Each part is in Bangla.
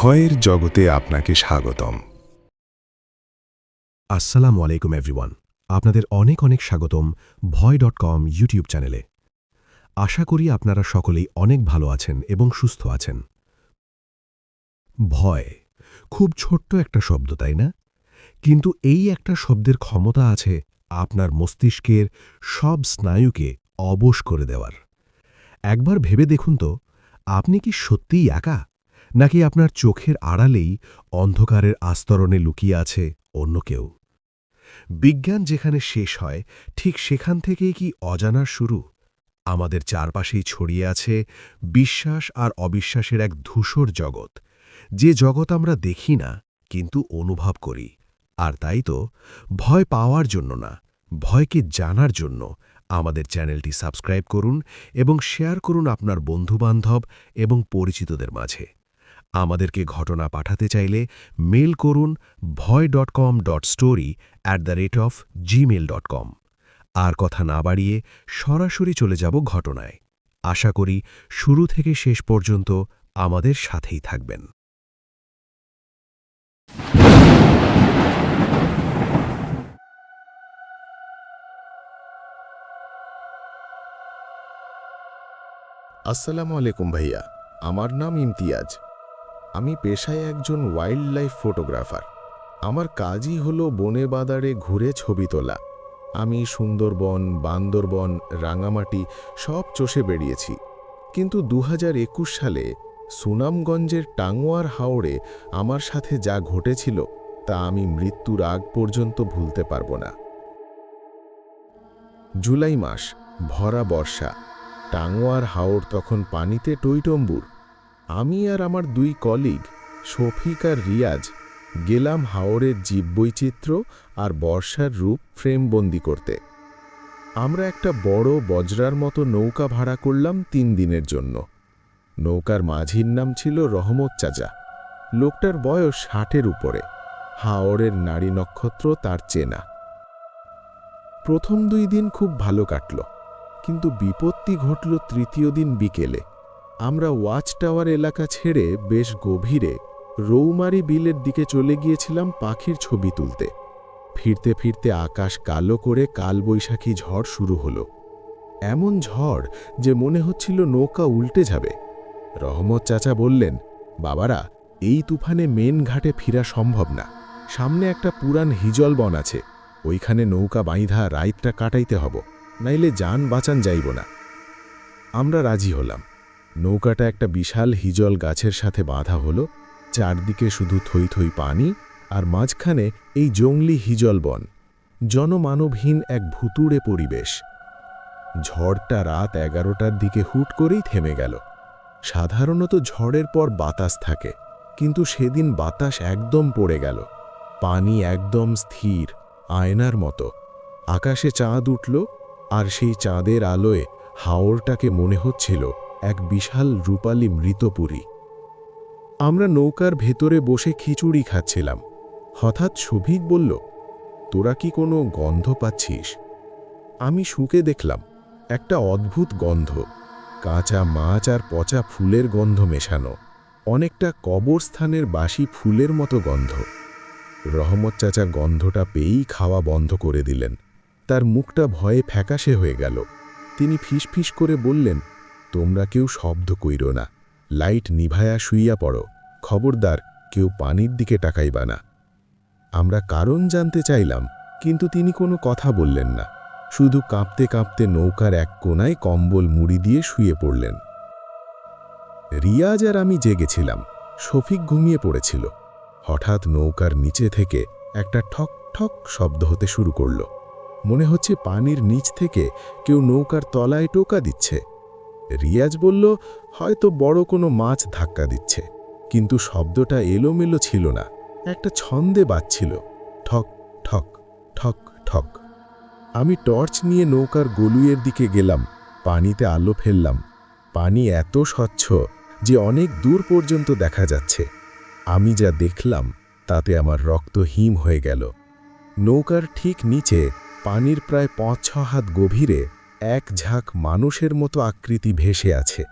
ভয়ের জগতে আপনাকে স্বাগতম। আসসালামু আলাইকুম এভরিওয়ান, আপনাদের অনেক অনেক স্বাগতম ভয়.com ইউটিউব চ্যানেলে। আশা করি আপনারা সকলেই অনেক ভালো আছেন এবং সুস্থ আছেন। ভয় খুব ছোট্ট একটা শব্দ, তাই না? কিন্তু এই একটা শব্দের ক্ষমতা আছে আপনার মস্তিষ্কের সব স্নায়ুকে অবশ করে দেওয়ার। একবার ভেবে দেখুন তো, আপনি কি সত্যিই একা, নাকি আপনার চোখের আড়ালেই অন্ধকারের আস্তরণে লুকিয়ে আছে অন্য কেউ? বিজ্ঞান যেখানে শেষ হয়, ঠিক সেখান থেকেই কি অজানার শুরু? আমাদের চারপাশেই ছড়িয়ে আছে বিশ্বাস আর অবিশ্বাসের এক ধূসর জগৎ, যে জগৎ আমরা দেখি না কিন্তু অনুভব করি। আর তাই তো, ভয় পাওয়ার জন্য না, ভয়কে জানার জন্য আমাদের চ্যানেলটি সাবস্ক্রাইব করুন এবং শেয়ার করুন আপনার বন্ধুবান্ধব এবং পরিচিতদের মাঝে। আমাদেরকে ঘটনা পাঠাতে চাইলে মেল করুন voy.com.story@gmail.com। আর কথা না বাড়িয়ে সরাসরি চলে যাব ঘটনায়। আশা করি শুরু থেকে শেষ পর্যন্ত আমাদের সাথেই থাকবেন। আসসালামু আলাইকুম ভাইয়া, আমার নাম ইমতিয়াজ। আমি পেশায় একজন ওয়াইল্ড লাইফ ফটোগ্রাফার। আমার কাজই হলো বনে বাদারে ঘুরে ছবি তোলা। আমি সুন্দরবন, বান্দরবন, রাঙামাটি সব চষে বেরিয়েছি, কিন্তু 2021 সালে সুনামগঞ্জের টাঙ্গুয়ার হাওরে আমার সাথে যা ঘটেছিল তা আমি মৃত্যুর আগ পর্যন্ত ভুলতে পারবো না। জুলাই মাস, ভরা বর্ষা। টাঙ্গুয়ার হাওর তখন পানিতে টইটম্বুর। আমি আর আমার দুই কলিগ শফিক আর রিয়াজ গেলাম হাওরের জীববৈচিত্র্য আর বর্ষার রূপ ফ্রেমবন্দি করতে। আমরা একটা বড় বজরার মতো নৌকা ভাড়া করলাম 3 দিনের জন্য। নৌকার মাঝির নাম ছিল রহমত চাচা। লোকটার বয়স 60-এর উপরে। হাওরের নারী নক্ষত্র তার চেনা। প্রথম 2 দিন খুব ভালো কাটল, কিন্তু বিপত্তি ঘটল তৃতীয় দিন বিকেলে। আমরা ওয়াচ টাওয়ার এলাকা ছেড়ে বেশ গভীরে রৌমারি বিলের দিকে চলে গিয়েছিলাম পাখির ছবি তুলতে। ফিরতে ফিরতে আকাশ কালো করে কালবৈশাখী ঝড় শুরু হলো। এমন ঝড় যে মনে হচ্ছিল নৌকা উল্টে যাবে। রহমত চাচা বললেন, বাবারা, এই তুফানে মেন ঘাটে ফিরা সম্ভব না। সামনে একটা পুরান হিজল বন আছে, ওইখানে নৌকা বাইধা রাইতটা কাটাইতে হব, নাইলে যান বাঁচান যাইব না। আমরা রাজি হলাম। নৌকাটা একটা বিশাল হিজল গাছের সাথে বাঁধা হলো। চারদিকে শুধু থই থই পানি, আর মাঝখানে এই জংলি হিজল বন। জনমানবহীন এক ভুতুড়ে পরিবেশ। ঝড়টা রাত 11টার দিকে হুট করেই থেমে গেল। সাধারণত ঝড়ের পর বাতাস থাকে, কিন্তু সেদিন বাতাস একদম পড়ে গেল। পানি একদম স্থির, আয়নার মতো। আকাশে চাঁদ উঠল, আর সেই চাঁদের আলোয় হাওরটাকে মনে হচ্ছিল এক বিশাল রূপালী মৃতপুরী। আমরা নৌকার ভেতরে বসে খিচুড়ি খাচ্ছিলাম। হঠাৎ শফিক বলল, তোরা কি কোনো গন্ধ পাচ্ছিস? আমি শুঁকে দেখলাম একটা অদ্ভুত গন্ধ, কাঁচা মাছ আর পচা ফুলের গন্ধ মেশানো, অনেকটা কবরস্থানের বাসি ফুলের মতো গন্ধ। রহমত চাচা গন্ধটা পেয়েই খাওয়া বন্ধ করে দিলেন। তার মুখটা ভয়ে ফ্যাকাশে হয়ে গেল। তিনি ফিসফিস করে বললেন, তোমরা কেউ শব্দ কইরো না, লাইট নিভায়া শুইয়া পড়ো, খবরদার কেউ পানির দিকে তাকাইবা না। আমরা কারণ জানতে চাইলাম, কিন্তু তিনি কোনো কথা বললেন না। শুধু কাঁপতে কাঁপতে নৌকার এক কোনায় কম্বল মুড়ি দিয়ে শুয়ে পড়লেন। রিয়াজ আর আমি জেগেছিলাম, শফিক ঘুমিয়ে পড়েছিল। হঠাৎ নৌকার নিচে থেকে একটা ঠক ঠক শব্দ হতে শুরু করল। মনে হচ্ছে পানির নিচ থেকে কেউ নৌকার তলায় টোকা দিচ্ছে। রিয়াজ বলল, হয়তো বড় কোনো মাছ ধাক্কা দিচ্ছে, কিন্তু শব্দটা এলোমেলো ছিল না, একটা ছন্দে বাজছিল, ঠক ঠক ঠক ঠক। আমি টর্চ নিয়ে নৌকার গলুইয়ের দিকে গেলাম, পানিতে আলো ফেললাম। পানি এত স্বচ্ছ যে অনেক দূর পর্যন্ত দেখা যাচ্ছে। আমি যা দেখলাম তাতে আমার রক্ত হিম হয়ে গেল। নৌকার ঠিক নিচে পানির প্রায় 5-6 হাত গভীরে এক ঝাঁক মানুষের মতো আকৃতি ভেসে আছে।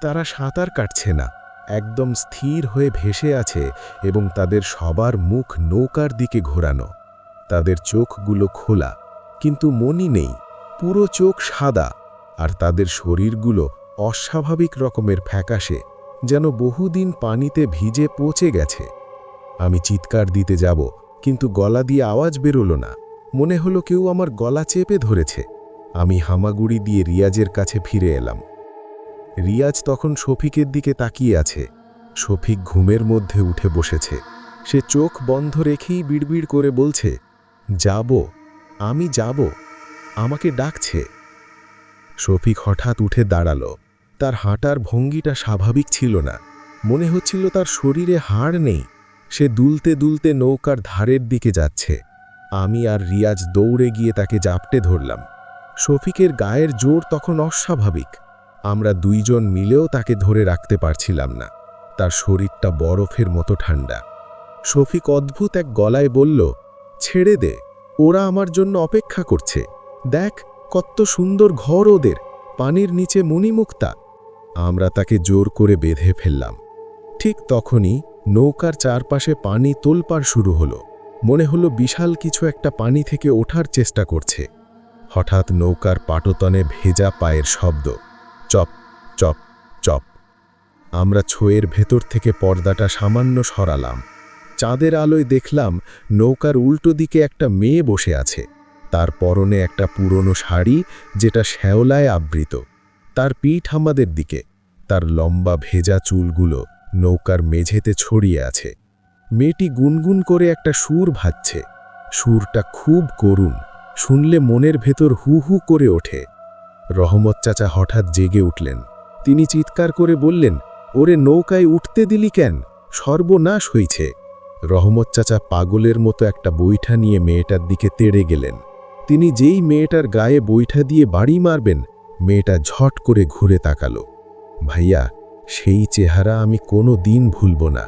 তারা সাঁতার কাটছে না, একদম স্থির হয়ে ভেসে আছে এবং তাদের সবার মুখ নৌকার দিকে ঘোরানো। তাদের চোখগুলো খোলা, কিন্তু মনি নেই, পুরো চোখ সাদা, আর তাদের শরীরগুলো অস্বাভাবিক রকমের ফ্যাকাশে, যেন বহুদিন পানিতে ভিজে পচে গেছে। আমি চিৎকার দিতে যাব, কিন্তু গলা দিয়ে আওয়াজ বেরোলো না। মনে হলো কেউ আমার গলা চেপে ধরেছে। আমি হামাগুড়ি দিয়ে রিয়াজের কাছে ফিরে এলাম। রিয়াজ তখন শফিকের দিকে তাকিয়ে আছে। শফিক ঘুমের মধ্যে উঠে বসেছে। সে চোখ বন্ধ রেখেই বিড়বিড় করে বলছে, যাব, আমি যাব, আমাকে ডাকছে। শফিক হঠাৎ উঠে দাঁড়ালো। তার হাঁটার ভঙ্গিটা স্বাভাবিক ছিল না। মনে হচ্ছিল তার শরীরে হাড় নেই। সে দুলতে দুলতে নৌকার ধারের দিকে যাচ্ছে। আমি আর রিয়াজ দৌড়ে গিয়ে তাকে জাপটে ধরলাম। শফিকের গায়ের জোর তখন অস্বাভাবিক। আমরা দুইজন মিলেও তাকে ধরে রাখতে পারছিলাম না। তার শরীরটা বরফের মতো ঠান্ডা। শফিক অদ্ভুত এক গলায় বলল, ছেড়ে দে, ওরা আমার জন্য অপেক্ষা করছে। দেখ কত সুন্দর ঘর ওদের, পানির নিচে মণিমুক্তা। আমরা তাকে জোর করে বেঁধে ফেললাম। ঠিক তখনই নৌকার চারপাশে পানি তোলপাড় শুরু হলো। মনে হলো বিশাল কিছু একটা পানি থেকে ওঠার চেষ্টা করছে। হঠাৎ নৌকার পাটতনে ভেজা পায়ের শব্দ, চপ চপ চপ। আমরা ছোঁয়ের ভেতর থেকে পর্দাটা সামান্য সরালাম। চাঁদের আলোয় দেখলাম নৌকার উল্টো দিকে একটা মেয়ে বসে আছে। তার পরনে একটা পুরনো শাড়ি, যেটা শ্যাওলায় আবৃত। তার পিঠ আমাদের দিকে। তার লম্বা ভেজা চুলগুলো নৌকার মেঝেতে ছড়িয়ে আছে। মেয়েটি গুনগুন করে একটা সুর ভাজছে। সুরটা খুব করুণ, শুনলে মনের ভেতর হু হু করে ওঠে। রহমত চাচা হঠাৎ জেগে উঠলেন। তিনি চিৎকার করে বললেন, ওরে নৌকায় উঠতে দিলি কেন? সর্বনাশ হইছে। রহমত চাচা পাগলের মতো একটা বৈঠা নিয়ে মেয়েটার দিকে তেড়ে গেলেন। তিনি যেই মেয়েটার গায়ে বৈঠা দিয়ে বাড়ি মারবেন, মেয়েটা ঝট করে ঘুরে তাকালো। ভাইয়া, সেই চেহারা আমি কোনো দিন ভুলব না।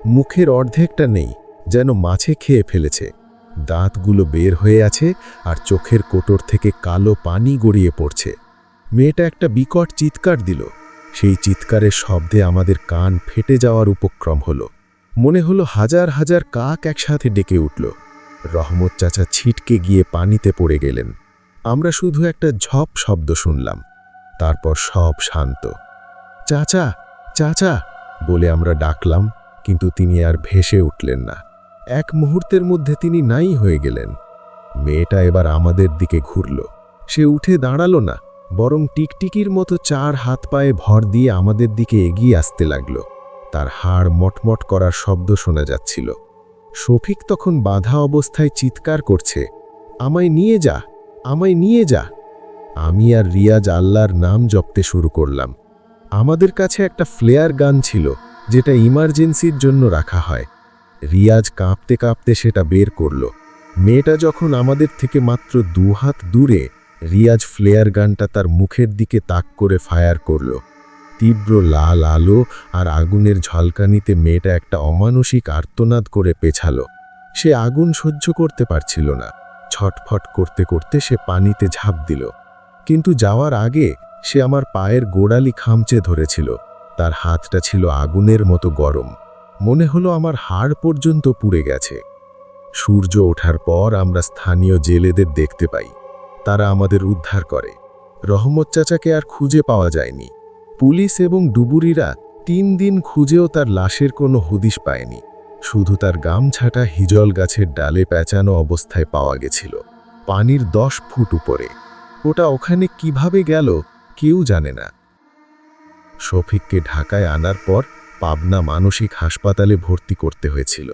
মুখের অর্ধেকটা নেই, যেন মাছে খেয়ে ফেলেছে। দাঁতগুলো বের হয়ে আছে আর চোখের কোটর থেকে কালো পানি গড়িয়ে পড়ছে। মেয়েটা একটা বিকট চিৎকার দিল। সেই চিৎকারের শব্দে আমাদের কান ফেটে যাওয়ার উপক্রম হলো। মনে হলো হাজার হাজার কাক একসাথে ডেকে উঠল। রহমত চাচা ছিটকে গিয়ে পানিতে পড়ে গেলেন। আমরা শুধু একটা ঝপ শব্দ শুনলাম। তারপর সব শান্ত। চাচা, চাচা বলে আমরা ডাকলাম, কিন্তু তিনি আর ভেসে উঠলেন না। এক মুহূর্তের মধ্যে তিনি নাই হয়ে গেলেন। মেয়েটা এবার আমাদের দিকে ঘুরল। সে উঠে দাঁড়ালো না, বরং টিকটিকির মতো চার হাত পায়ে ভর দিয়ে আমাদের দিকে এগিয়ে আসতে লাগল। তার হাড় মটমট করার শব্দ শোনা যাচ্ছিল। শফিক তখন বাধা অবস্থায় চিৎকার করছে, আমায় নিয়ে যা, আমায় নিয়ে যা। আমি আর রিয়াজ আল্লাহর নাম জপতে শুরু করলাম। আমাদের কাছে একটা ফ্লেয়ার গান ছিল, যেটা ইমার্জেন্সির জন্য রাখা হয়। রিয়াজ কাঁপতে কাঁপতে সেটা বের করল। মেয়েটা যখন আমাদের থেকে মাত্র 2 হাত দূরে, রিয়াজ ফ্লেয়ার গানটা তার মুখের দিকে তাক করে ফায়ার করল। তীব্র লাল আলো আর আগুনের ঝলকানিতে মেয়েটা একটা অমানসিক আর্তনাদ করে পেছালো। সে আগুন সহ্য করতে পারছিল না। ছটফট করতে করতে সে পানিতে ঝাঁপ দিল। কিন্তু যাওয়ার আগে সে আমার পায়ের গোড়ালি খামচে ধরেছিল। তার হাতটা ছিল আগুনের মতো গরম। মনে হলো আমার হাড় পর্যন্ত পুড়ে গেছে। সূর্য ওঠার পর আমরা স্থানীয় জেলেদের দেখতে পাই। তারা আমাদের উদ্ধার করে। রহমত চাচাকে আর খুঁজে পাওয়া যায়নি। পুলিশ এবং ডুবুরিরা 3 দিন খুঁজেও তার লাশের কোনো হদিশ পায়নি। শুধু তার গামছাটা হিজল গাছের ডালে পেঁচানো অবস্থায় পাওয়া গেছিল, পানির 10 ফুট উপরে। ওটা ওখানে কিভাবে গেল কেউ জানে না। শফিককে ঢাকায় আনার পর পাবনা মানসিক হাসপাতালে ভর্তি করতে হয়েছিল।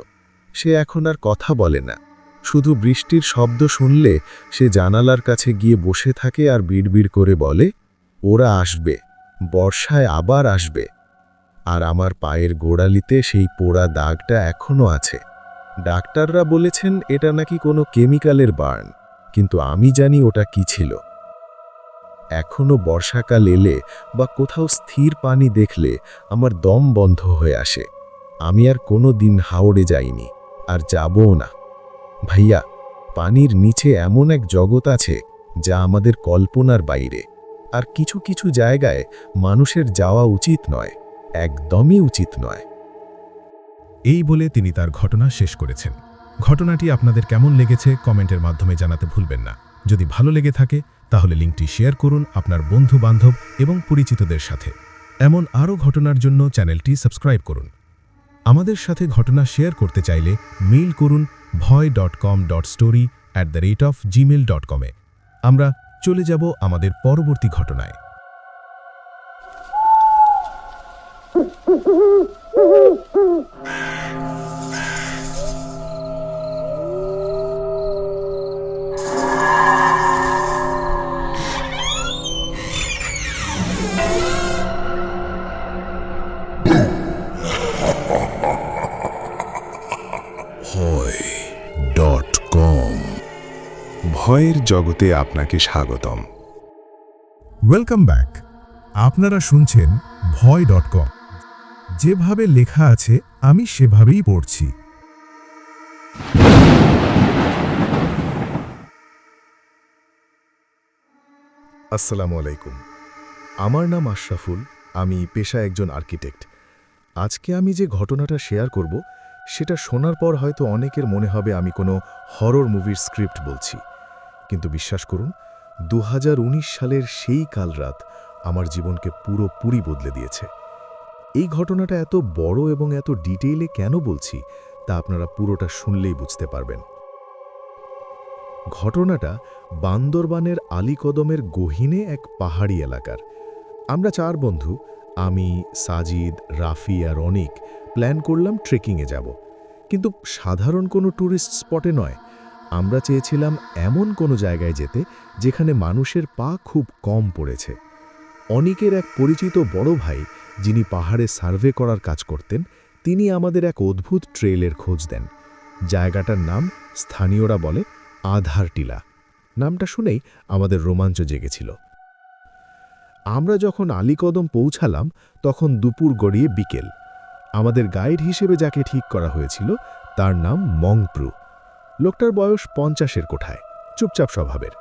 সে এখন আর কথা বলে না। শুধু বৃষ্টির শব্দ শুনলে সে জানালার কাছে গিয়ে বসে থাকে আর বিড়বিড় করে বলে, ওরা আসবে, বর্ষায় আবার আসবে। আর আমার পায়ের গোড়ালিতে সেই পোড়া দাগটা এখনো আছে। ডাক্তাররা বলেছেন এটা নাকি কোনো কেমিক্যালের বার্ন, কিন্তু আমি জানি ওটা কি ছিল। এখনো বর্ষাকাল এলে বা কোথাও স্থির পানি দেখলে আমার দম বন্ধ হয়ে আসে। আমি আর কোনো দিন হাওড়ে যাইনি, আর যাবও না। ভাইয়া, পানির নিচে এমন এক জগৎ আছে যা আমাদের কল্পনার বাইরে। আর কিছু কিছু জায়গায় মানুষের যাওয়া উচিত নয়, একদমই উচিত নয়। এই বলে তিনি তার ঘটনা শেষ করেছেন। ঘটনাটি আপনাদের কেমন লেগেছে কমেন্টের মাধ্যমে জানাতে ভুলবেন না। যদি ভালো লেগে থাকে তাহলে লিঙ্কটি শেয়ার করুন আপনার বন্ধু-বান্ধব এবং পরিচিতদের সাথে। এমন আরও ঘটনার জন্য চ্যানেলটি সাবস্ক্রাইব করুন। আমাদের সাথে ঘটনা শেয়ার করতে চাইলে মেইল করুন bhoy.com.story@gmail.com-এ। আমরা চলে যাব আমাদের পরবর্তী ঘটনায়। ভয়.com ভয়ের জগতে আপনাকে স্বাগতম। Welcome back. আপনারা শুনছেন ভয়.com। যেভাবে লেখা আছে আমি সেভাবেই পড়ছি। আসসালামু আলাইকুম। আমার নাম আশরাফুল, আমি পেশায় একজন আর্কিটেক্ট। আজকে আমি যে ঘটনাটা শেয়ার করব সেটা শোনার পর হয়তো অনেকের মনে হবে আমি কোনো হরর মুভির স্ক্রিপ্ট বলছি, কিন্তু বিশ্বাস করুন 2019 সালের সেই কাল রাত আমার জীবনকে পুরোপুরি বদলে দিয়েছে। এই ঘটনাটা এত বড় এবং এত ডিটেইলে কেন বলছি তা আপনারা পুরোটা শুনলেই বুঝতে পারবেন। ঘটনাটা বান্দরবানের আলীকদমের গহীনে এক পাহাড়ি এলাকার। আমরা 4 বন্ধু, আমি, সাজিদ, রাফি আর অনিক প্ল্যান করলাম ট্রেকিংয়ে যাব, কিন্তু সাধারণ কোনো ট্যুরিস্ট স্পটে নয়। আমরা চেয়েছিলাম এমন কোনো জায়গায় যেতে যেখানে মানুষের পা খুব কম পড়েছে। অনিকের এক পরিচিত বড় ভাই, যিনি পাহাড়ে সার্ভে করার কাজ করতেন, তিনি আমাদের এক অদ্ভুত ট্রেইলের খোঁজ দেন। জায়গাটার নাম স্থানীয়রা বলে আধার টিলা। নামটা শুনেই আমাদের রোমাঞ্চ জেগেছিল। আমরা যখন আলীকদম পৌঁছালাম তখন দুপুর গড়িয়ে বিকেল। আমাদের গাইড হিসেবে যাকে ঠিক করা হয়েছিল তার নাম মংপ্রু। লোকটার বয়স 50-এর কোঠায়, চুপচাপ স্বভাবের।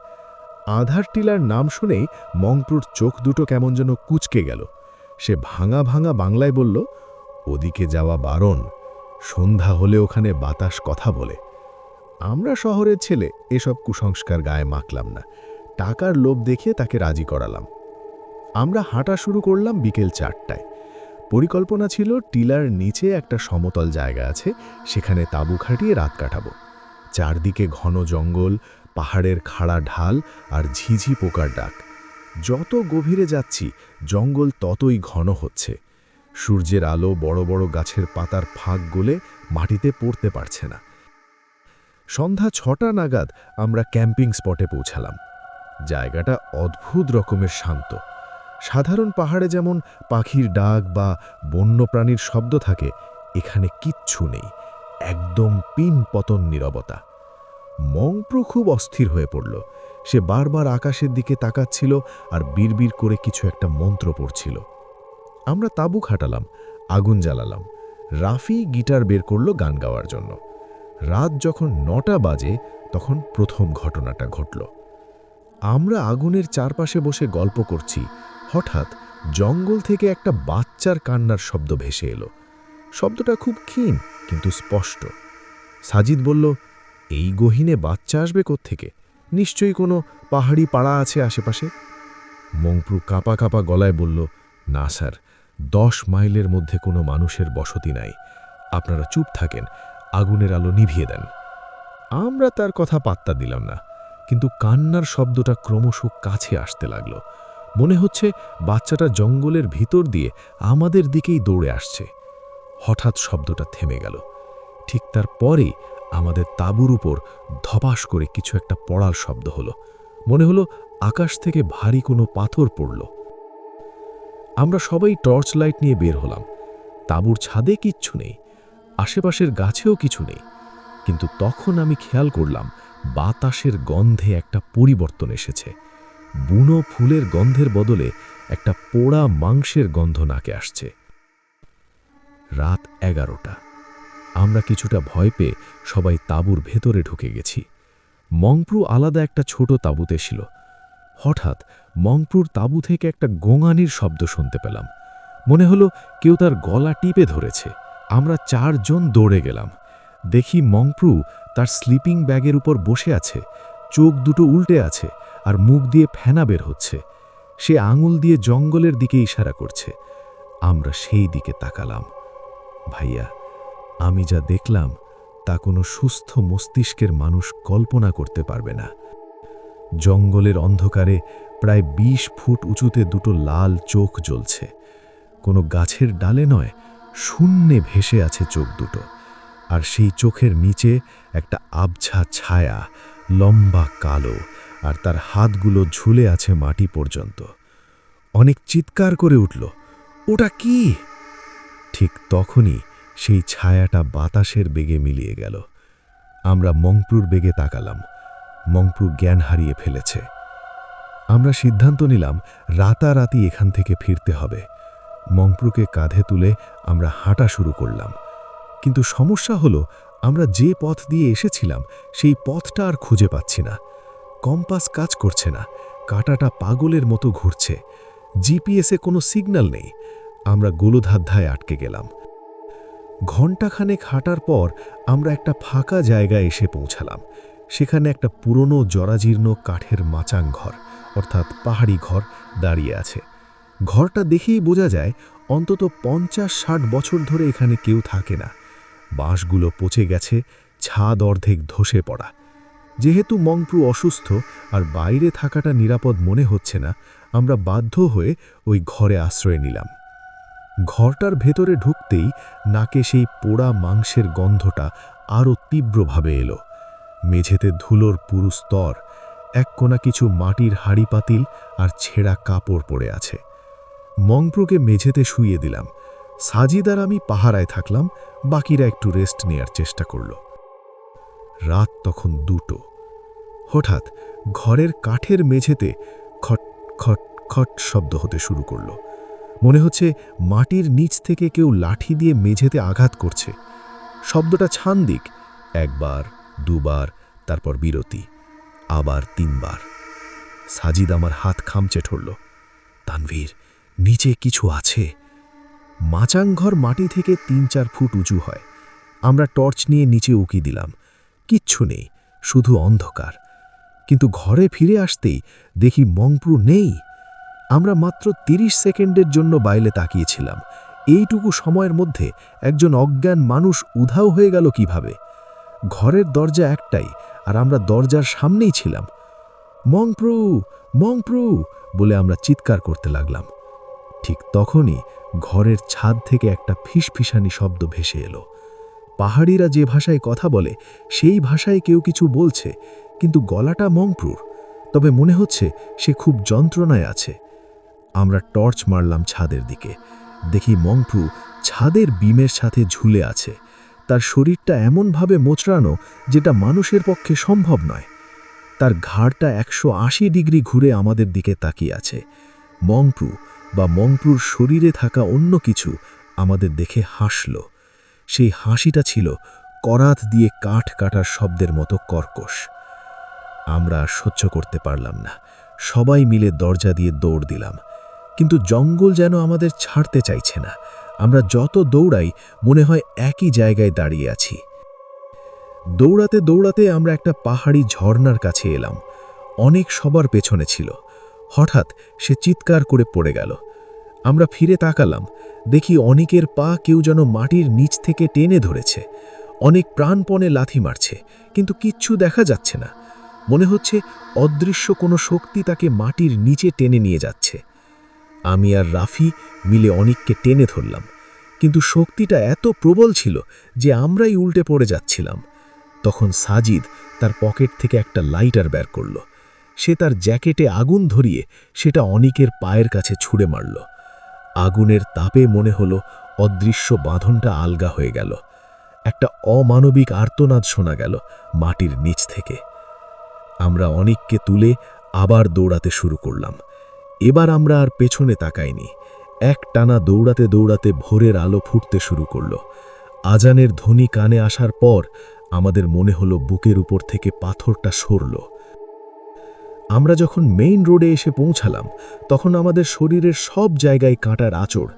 আধার টিলার নাম শুনেই মংপ্রুর চোখ দুটো কেমন যেন কুঁচকে গেল। সে ভাঙা ভাঙা বাংলায় বলল, ওদিকে যাওয়া বারণ, সন্ধ্যা হলে ওখানে বাতাস কথা বলে। আমরা শহরের ছেলে, এসব কুসংস্কার গায়ে মাখলাম না। টাকার লোভ দেখিয়ে তাকে রাজি করালাম। আমরা হাঁটা শুরু করলাম বিকেল 4টায়। পরিকল্পনা ছিল টিলার নিচে একটা সমতল জায়গা আছে, সেখানে তাঁবু খাটিয়ে রাত কাটাবো। চারদিকে ঘন জঙ্গল, পাহাড়ের খাড়া ঢাল আর ঝিঝি পোকার ডাক। যত গভীরে যাচ্ছি জঙ্গল ততই ঘন হচ্ছে। সূর্যের আলো বড় বড় গাছের পাতার ফাঁক গলে মাটিতে পড়তে পারছে না। সন্ধ্যা 6টা নাগাদ আমরা ক্যাম্পিং স্পটে পৌঁছালাম। জায়গাটা অদ্ভুত রকমের শান্ত। সাধারণ পাহাড়ে যেমন পাখির ডাক বা বন্যপ্রাণীর শব্দ থাকে, এখানে কিচ্ছু নেই, একদম পিন পতন নীরবতা। মংপ্রু খুব অস্থির হয়ে পড়ল। সে বারবার আকাশের দিকে তাকাচ্ছিল আর বিড়বিড় করে কিছু একটা মন্ত্র পড়ছিল। আমরা তাঁবু খাটালাম, আগুন জ্বালালাম। রাফি গিটার বের করল গান গাওয়ার জন্য। রাত যখন 9টা বাজে তখন প্রথম ঘটনাটা ঘটল। আমরা আগুনের চারপাশে বসে গল্প করছি, হঠাৎ জঙ্গল থেকে একটা বাচ্চার কান্নার শব্দ ভেসে এলো। শব্দটা খুব ক্ষীণ কিন্তু স্পষ্ট। সাজিদ বলল, এই গহীনে বাচ্চা আসবে কোত্থেকে? নিশ্চয়ই কোনো পাহাড়ি পাড়া আছে আশেপাশে। মংপ্রু কাঁপা কাঁপা গলায় বলল, না স্যার, 10 মাইলের মধ্যে কোনো মানুষের বসতি নাই। আপনারা চুপ থাকেন, আগুনের আলো নিভিয়ে দেন। আমরা তার কথা পাত্তা দিলাম না, কিন্তু কান্নার শব্দটা ক্রমশ কাছে আসতে লাগলো। মনে হচ্ছে বাচ্চাটা জঙ্গলের ভিতর দিয়ে আমাদের দিকেই দৌড়ে আসছে। হঠাৎ শব্দটা থেমে গেল। ঠিক তার পরেই আমাদের তাঁবুর উপর ধপাস করে কিছু একটা পড়ার শব্দ হলো। মনে হলো আকাশ থেকে ভারী কোনো পাথর পড়ল। আমরা সবাই টর্চ লাইট নিয়ে বের হলাম। তাঁবুর ছাদে কিচ্ছু নেই, আশেপাশের গাছেও কিছু নেই। কিন্তু তখন আমি খেয়াল করলাম বাতাসের গন্ধে একটা পরিবর্তন এসেছে। বুনো ফুলের গন্ধের বদলে একটা পোড়া মাংসের গন্ধ নাকে আসছে। রাত 11টা। আমরা কিছুটা ভয় পেয়ে সবাই তাঁবুর ভেতরে ঢুকে গেছি। মংপ্রু আলাদা একটা ছোট তাঁবুতে ছিল। হঠাৎ মংপ্রুর তাঁবু থেকে একটা গোঙানির শব্দ শুনতে পেলাম। মনে হলো কেউ তার গলা টিপে ধরেছে। আমরা 4 জন দৌড়ে গেলাম। দেখি মংপ্রু তার স্লিপিং ব্যাগের উপর বসে আছে, চোখ দুটো উল্টে আছে আর মুখ দিয়ে ফেনা বের হচ্ছে। সে আঙুল দিয়ে জঙ্গলের দিকে ইশারা করছে। আমরা সেই দিকে তাকালাম। ভাইয়া, আমি যা দেখলাম তা কোনো সুস্থ মস্তিষ্কের মানুষ কল্পনা করতে পারবে না। জঙ্গলের অন্ধকারে প্রায় 20 ফুট উঁচুতে দুটো লাল চোখ জ্বলছে। কোনো গাছের ডালে নয়, শূন্যে ভেসে আছে চোখ দুটো, আর সেই চোখের নিচে একটা আবছা ছায়া, লম্বা কালো, আর তার হাতগুলো ঝুলে আছে মাটি পর্যন্ত। অনেক চিৎকার করে উঠল, ওটা কি? ঠিক তখনই সেই ছায়াটা বাতাসের বেগে মিলিয়ে গেল। আমরা মংপ্রুর বেগে তাকালাম। মংপ্রু জ্ঞান হারিয়ে ফেলেছে। আমরা সিদ্ধান্ত নিলাম রাতারাতি এখান থেকে ফিরতে হবে। মংপ্রুকে কাঁধে তুলে আমরা হাঁটা শুরু করলাম। কিন্তু সমস্যা হলো, আমরা যে পথ দিয়ে এসেছিলাম সেই পথটা আর খুঁজে পাচ্ছি না। কম্পাস কাজ করছে না, কাঁটাটা পাগলের মতো ঘুরছে। জিপিএসে কোনো সিগন্যাল নেই। আমরা গোলধাধ্যায় আটকে গেলাম। ঘণ্টাখানেক হাঁটার পর আমরা একটা ফাঁকা জায়গায় এসে পৌঁছালাম। সেখানে একটা পুরনো জরাজীর্ণ কাঠের মাচাং ঘর, অর্থাৎ পাহাড়ি ঘর, দাঁড়িয়ে আছে। ঘরটা দেখেই বোঝা যায় অন্তত 50-60 বছর ধরে এখানে কেউ থাকে না। বাঁশগুলো পচে গেছে, ছাদ অর্ধেক ধসে পড়া। যেহেতু মংপ্রু অসুস্থ আর বাইরে থাকাটা নিরাপদ মনে হচ্ছে না, আমরা বাধ্য হয়ে ওই ঘরে আশ্রয় নিলাম। ঘরটার ভেতরে ঢুকতেই নাকে সেই পোড়া মাংসের গন্ধটা আরও তীব্রভাবে এলো। মেঝেতে ধুলোর পুরু স্তর, এক কোণা কিছু মাটির হাঁড়ি পাতিল আর ছেঁড়া কাপড় পড়ে আছে। মংপ্রুকে মেঝেতে শুইয়ে দিলাম। সাজিদ আর আমি পাহারায় থাকলাম, বাকিরা একটু রেস্ট নেয়ার চেষ্টা করল। রাত তখন 2টো। হঠাৎ ঘরের কাঠের মেঝেতে খট খট খট শব্দ হতে শুরু করল। মনে হচ্ছে মাটির নিচ থেকে কেউ লাঠি দিয়ে মেঝেতে আঘাত করছে। শব্দটা ছান্দিক, 1 বার, 2 বার, তারপর বিরতি, আবার 3 বার। সাজিদ আমার হাত খামচে ধরল। তানভীর, নিচে কিছু আছে। মাচাংঘর মাটি থেকে 3-4 ফুট উঁচু হয়। আমরা টর্চ নিয়ে নিচে উকি দিলাম। কিচ্ছু নেই, শুধু অন্ধকার। কিন্তু ঘরে ফিরে আসতেই দেখি মংপ্রু নেই। আমরা মাত্র 30 সেকেন্ডের জন্য বাইরে তাকিয়েছিলাম। এইটুকু সময়ের মধ্যে একজন অজ্ঞান মানুষ উধাও হয়ে গেল কিভাবে? ঘরের দরজা একটাই, আর আমরা দরজার সামনেই ছিলাম। মংপ্রু, মংপ্রু বলে আমরা চিৎকার করতে লাগলাম। ঠিক তখনই ঘরের ছাদ থেকে একটা ফিসফিসানি শব্দ ভেসে এলো। পাহাড়িরা যে ভাষায় কথা বলে সেই ভাষায় কেউ কিছু বলছে, কিন্তু গলাটা মংপ্রুর। তবে মনে হচ্ছে সে খুব যন্ত্রণায় আছে। আমরা টর্চ মারলাম ছাদের দিকে। দেখি মংপ্রু ছাদের বিমের সাথে ঝুলে আছে। তার শরীরটা এমনভাবে মোচড়ানো যেটা মানুষের পক্ষে সম্ভব নয়। তার ঘাড়টা 180 ডিগ্রি ঘুরে আমাদের দিকে তাকিয়ে আছে। মংপ্রু বা মংপ্রুর শরীরে থাকা অন্য কিছু আমাদের দেখে হাসল। সেই হাসিটা ছিল করাত দিয়ে কাঠ কাটার শব্দের মতো কর্কশ। আমরা সহ্য করতে পারলাম না। সবাই মিলে দরজা দিয়ে দৌড় দিলাম। কিন্তু জঙ্গল যেন আমাদের ছাড়তে চাইছে না। আমরা যত দৌড়াই মনে হয় একই জায়গায় দাঁড়িয়ে আছি। দৌড়াতে দৌড়াতে আমরা একটা পাহাড়ি ঝর্ণার কাছে এলাম। অনেক সবার পেছনে ছিল। হঠাৎ সে চিৎকার করে পড়ে গেল। আমরা ফিরে তাকালাম। দেখি অনেকের পা কেউ যেন মাটির নিচ থেকে টেনে ধরেছে। অনেক প্রাণপণে লাথি মারছে, কিন্তু কিচ্ছু দেখা যাচ্ছে না। মনে হচ্ছে অদৃশ্য কোনো শক্তি তাকে মাটির নিচে টেনে নিয়ে যাচ্ছে। আমি আর রাফি মিলে অনেককে টেনে ধরলাম, কিন্তু শক্তিটা এত প্রবল ছিল যে আমরাই উল্টে পড়ে যাচ্ছিলাম। তখন সাজিদ তার পকেট থেকে একটা লাইটার বের করল। সে তার জ্যাকেটে আগুন ধরিয়ে সেটা অনেকের পায়ের কাছে ছুঁড়ে মারল। আগুনের তাপে মনে হলো অদৃশ্য বাঁধনটা আলগা হয়ে গেল। একটা অমানবিক আর্তনাদ শোনা গেল মাটির নিচ থেকে। আমরা অনেককে তুলে আবার দৌড়াতে শুরু করলাম। এবার আমরা আর পেছনে তাকাইনি। একটানা দৌড়াতে দৌড়াতে ভোরের আলো ফুটতে শুরু করল। আজানের ধ্বনি কানে আসার পর আমাদের মনে হলো বুকের উপর থেকে পাথরটা সরল। আমরা যখন মেইন রোডে এসে পৌঁছালাম তখন আমাদের শরীরের সব জায়গায় কাঁটার আঁচড়,